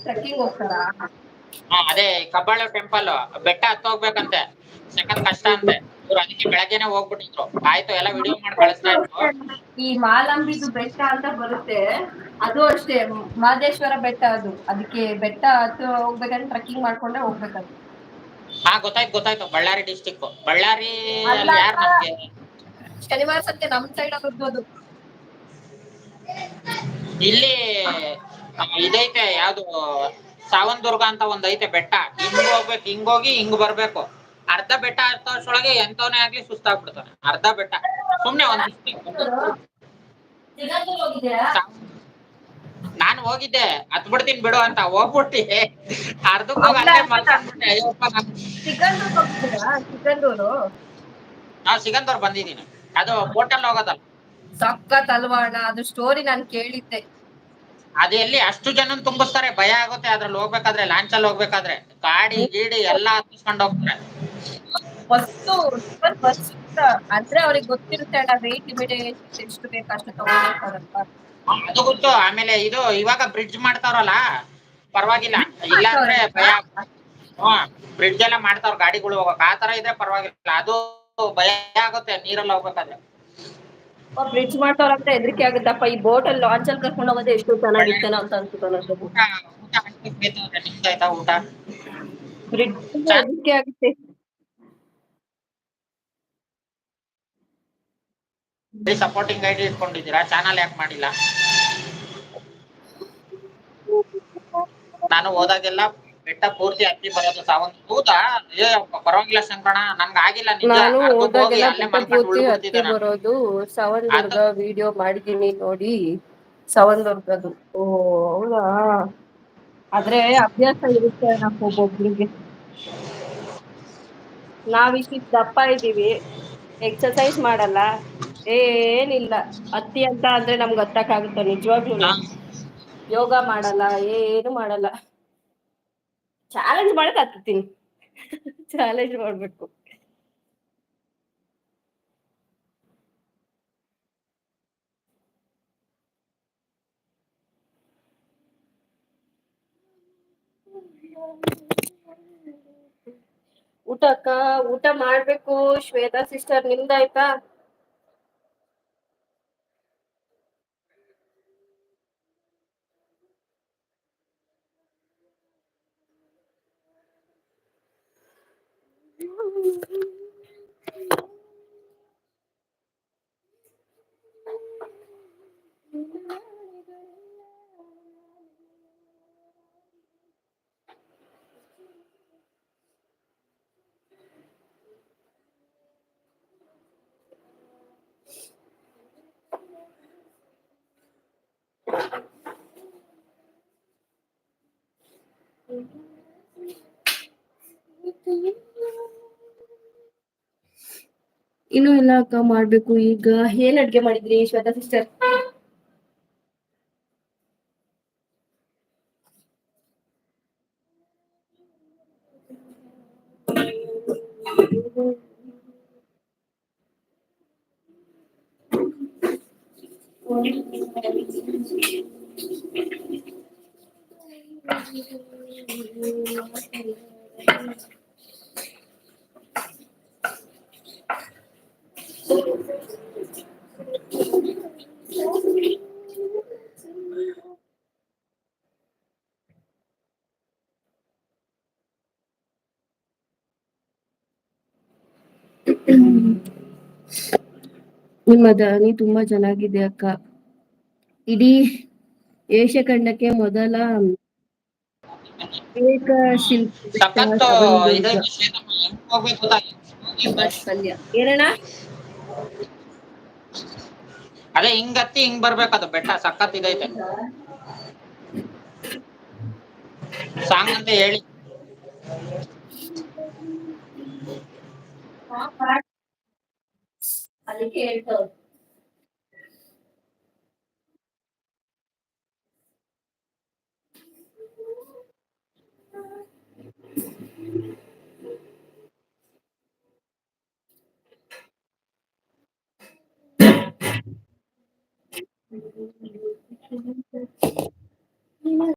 Trekking ಹೋಗ್ತಾರಾ? ಅದೇ Kabbalu temple ಬೆಟ್ಟ ಹತ್ತ ಹೋಗ್ಬೇಕಂತೆ, ಸಖತ್ ಕಷ್ಟ ಅಂತೆ. ಇವ್ರು ಅದಕ್ಕೆ ಬೆಳಗ್ಗೆನೆ ಹೋಗ್ಬಿಟ್ಟಿದ್ರು. ಆಯ್ತು ಎಲ್ಲ ವಿಡಿಯೋ ಮಾಡಿ ಕಳಿಸ್ತಾ ಇದ್ರು. ಈ ಮಾಲಂಬಿದು ಬೆಟ್ಟ ಅಂತ ಬರುತ್ತೆ, ಅದು ಅಷ್ಟೇ ಮಹದೇಶ್ವರ ಬೆಟ್ಟ. ಅದಕ್ಕೆ ಬೆಟ್ಟ ಹತ್ತು ಹೋಗ್ಬೇಕಂದ್ರೆ ಟ್ರೆಕ್ಕಿಂಗ್ ಮಾಡ್ಕೊಂಡೆ ಹೋಗ್ಬೇಕಂತ. ಗೊತ್ತಾಯ್ತು ಬಳ್ಳಾರಿ ಡಿಸ್ಟಿಕ್. ಬಳ್ಳಾರಿ ಅಲ್ಲ ಅಲ್ಲಿ ಯಾರು ನಮ್ಗೆ ಶನಿವಾರ ಸಂತೆ ನಮ್ ಸೈಡ್ ಬರ್ಬೋದು. ಇಲ್ಲಿ ಇದೈತೆ ಯಾವ್ದು ಸಾವನ್ದುರ್ಗ ಅಂತ ಒಂದ್ ಐತೆ ಬೆಟ್ಟ. ಹಿಂಗ್ ಹೋಗ್ಬೇಕು, ಹಿಂಗೋಗಿ ಹಿಂಗ್ ಬರ್ಬೇಕು. ಅರ್ಧ ಬೆಟ್ಟ ಹತ್ತೋಷ್ರೊಳಗೆ ಎಂತವನೇ ಆಗ್ಲಿ ಸುಸ್ತಾಗ್ಬಿಡ್ತಾನೆ. ಅರ್ಧ ಬೆಟ್ಟ ಸುಮ್ನೆ ಒಂದ್ ಹೋಗಿದ್ದೀರಾ? ನಾನು ಹೋಗಿದ್ದೆ, ಹತ್ ಬಿಡ್ತೀನಿ ಬಿಡು ಅಂತ ಹೋಗ್ಬಿಟ್ಟಿ ಅರ್ಧಕ್ ಹೋಗಿ ಅಲ್ಲ ಅಲ್ಲೇ ಮಲ್ಕೊಂಡ್ಬಿಟ್ಟೆ. ಸಿಗಂದೂರ್ ಹೋಗಿದ್ದೀರಾ? ಸಿಗಂದೂರು ಸಿಗಂದೂರ್ ಬಂದಿದ್ದೀನಿ. ಅದು ಬೋಟಲ್ಲಿ ಹೋಗೋದಲ್ಲ. ಸಖತ್ ಅಲ್ವಾ ಅಣ್ಣ ಅದು ಸ್ಟೋರಿ ನಾನ್ ಕೇಳಿದ್ದೆ. ಅದು ಎಲ್ಲಿ ಅಷ್ಟು ಜನನ್ ತುಂಬಿಸ್ತಾರೆ, ಭಯ ಆಗುತ್ತೆ ಅದ್ರಲ್ಲಿ ಹೋಗ್ಬೇಕಾದ್ರೆ. ಲಾಂಚಲ್ಲಿ ಹೋಗ್ಬೇಕಾದ್ರೆ ಗಾಡಿ ಗೀಡಿ ಎಲ್ಲಾ ಹತ್ತಿಸ್ಕೊಂಡ್ ಹೋಗ್ತಾರೆ. ಬಸ್ ಅಂದ್ರೆ ಅವ್ರಿಗೆ ಗೊತ್ತಿರುತ್ತೆ ಅಣ್ಣ, ವೆಯ್ಟ್ ಲಿಮಿಟೇಷನ್ ಎಷ್ಟು ಬೇಕು ಅಷ್ಟು ತಗೊಂಡಿರ್ತಾರಲ್ವಾ. ಅದು ಗೊತ್ತು. ಆಮೇಲೆ ಇದು ಇವಾಗ ಬ್ರಿಡ್ಜ್ ಮಾಡ್ತಾರಲ್ಲ, ಪರವಾಗಿಲ್ಲ. ಇಲ್ಲ ಅಂದ್ರೆ ಭಯ. ಬ್ರಿಡ್ಜ್ ಎಲ್ಲ ಮಾಡ್ತಾವ್ರ ಗಾಡಿಗಳು ಹೋಗಕ್. ಆ ತರ ಇದ್ರೆ ಪರವಾಗಿಲ್ಲ. ಅದು ಭಯ ಆಗುತ್ತೆ ನೀರಲ್ಲಿ ಹೋಗ್ಬೇಕಾದ್ರೆ. ಬ್ರಿಡ್ಜ್ ಮಾಡ್ತಾವ್ರ ಅಂತ ಹೆದರಿಕೆ ಆಗುತ್ತಪ್ಪ. ಈ ಬೋಟ್ ಅಲ್ಲಿ ಲಾಂಚ್ ಅಲ್ಲಿ ಕರ್ಕೊಂಡು ಹೋಗೋದೇ ಎಷ್ಟು ಚೆನ್ನಾಗಿರ್ತೇನೋ ಅಂತ ಅನ್ಸುತ್ತೆ ನನಗೆ. ನಿಮ್ದಾಯ್ತಾ ಊಟ? ಬ್ರಿಡ್ಜ್ ಹೆದರಿಕೆ ಆಗುತ್ತೆ. ಸಪೋರ್ಟಿಂಗ್ ಐಡಿ ಇಟ್ಕೊಂಡಿದ್ದೀರಾ, ಚಾನಲ್ ಯಾಕೆ ಮಾಡಿಲ್ಲ? ನಾನು ಹೋದಾಗೆಲ್ಲ ಬೆಟ್ಟ ಪೂರ್ತಿ ಹತ್ತಿ ಬರೋದು ಹೌದಾ? ಪರವಾಗಿಲ್ಲ ಸಂಕಣ, ನನ್ಗ ಆಗಿಲ್ಲ ನಿಜ. ನಾನು ಅರ್ಧಕ್ ಹೋಗಿ ಹೋದಾಗೆಲ್ಲ ಅಲ್ಲೇ ಬೆಟ್ಟ ಮಲ್ಕೊಂಡು ಪೂರ್ತಿ ಹತ್ತಿ ಉಳ್ಬಿಡ್ತಿದ್ದೆ ನಾನು. ಬರೋದು. ಅದು ಸಾವನ್ದುರ್ಗ ವಿಡಿಯೋ ಮಾಡಿದೀನಿ ನೋಡಿ, ಸಾವನ್ದುರ್ಗದು. ಓ ಹೌದಾ? ಆದ್ರೆ ಅಭ್ಯಾಸ ಇರುತ್ತೆ ನಮ್ ಒಬ್ಬೊಬ್ರಿಗೆ. ನಾವಿಷ್ಟಿಷ್ಟು ದಪ್ಪ ಇದ್ದೀವಿ, ಎಕ್ಸರ್ಸೈಸ್ ಮಾಡಲ್ಲ, ಏನಿಲ್ಲ. ಹತ್ತಿ ಅಂತ ಅಂದ್ರೆ ನಮ್ಗೆ ಹತ್ತಕ್ ಆಗುತ್ತ? ನಿಜವಾಗ್ಲೂ ಯೋಗ ಮಾಡಲ್ಲ, ಏನು ಮಾಡಲ್ಲ. ಚಾಲೆಂಜ್ ಮಾಡಕ್ ಹತ್ತೀನಿ. ಚಾಲೆಂಜ್ ಮಾಡ್ಬೇಕು. ಊಟ ಮಾಡ್ಬೇಕು ಶ್ವೇತಾ ಸಿಸ್ಟರ್, ನಿಮ್ದಾಯ್ತಾ? ಇನ್ನು ಇಲ್ಲ ಅಕ್ಕ, ಮಾಡ್ಬೇಕು ಈಗ. ಏನ್ ಅಡ್ಗೆ ಮಾಡಿದ್ರಿ ಶ್ವೇತಾ ಸಿಸ್ಟರ್? ನಿಮ್ಮ ಧ್ವನಿ ತುಂಬಾ ಚೆನ್ನಾಗಿದೆ ಅಕ್ಕ. ಇಡೀ ಏಷ್ಯಾ ಖಂಡಕ್ಕೆ ಮೊದಲ ಏಕ ಶಿಲ್ಪಿ ಬೆಟ್ಟ ಸಖತ್ ಸಾವನ್ದುರ್ಗ. ಇದೈತೆ ಶ್ವೇತಮ್ಮ, ಹೆಂಗ್ ಹೋಗ್ಬೇಕು ಗೊತ್ತಾ? ಪಲ್ಯ ಏನಣ್ಣ? ಅದೇ ಹಿಂಗ್ ಹತ್ತಿ ಹಿಂಗ್ ಬರ್ಬೇಕದು ಬೆಟ್ಟ. ಸಖತ್ ಇದೈತೆ. ಸಾಂಗ್ ಅಂತ ಹೇಳಿ. ಅದಕ್ಕೆ ಹೇಳ್ತಾವ್ರೆ.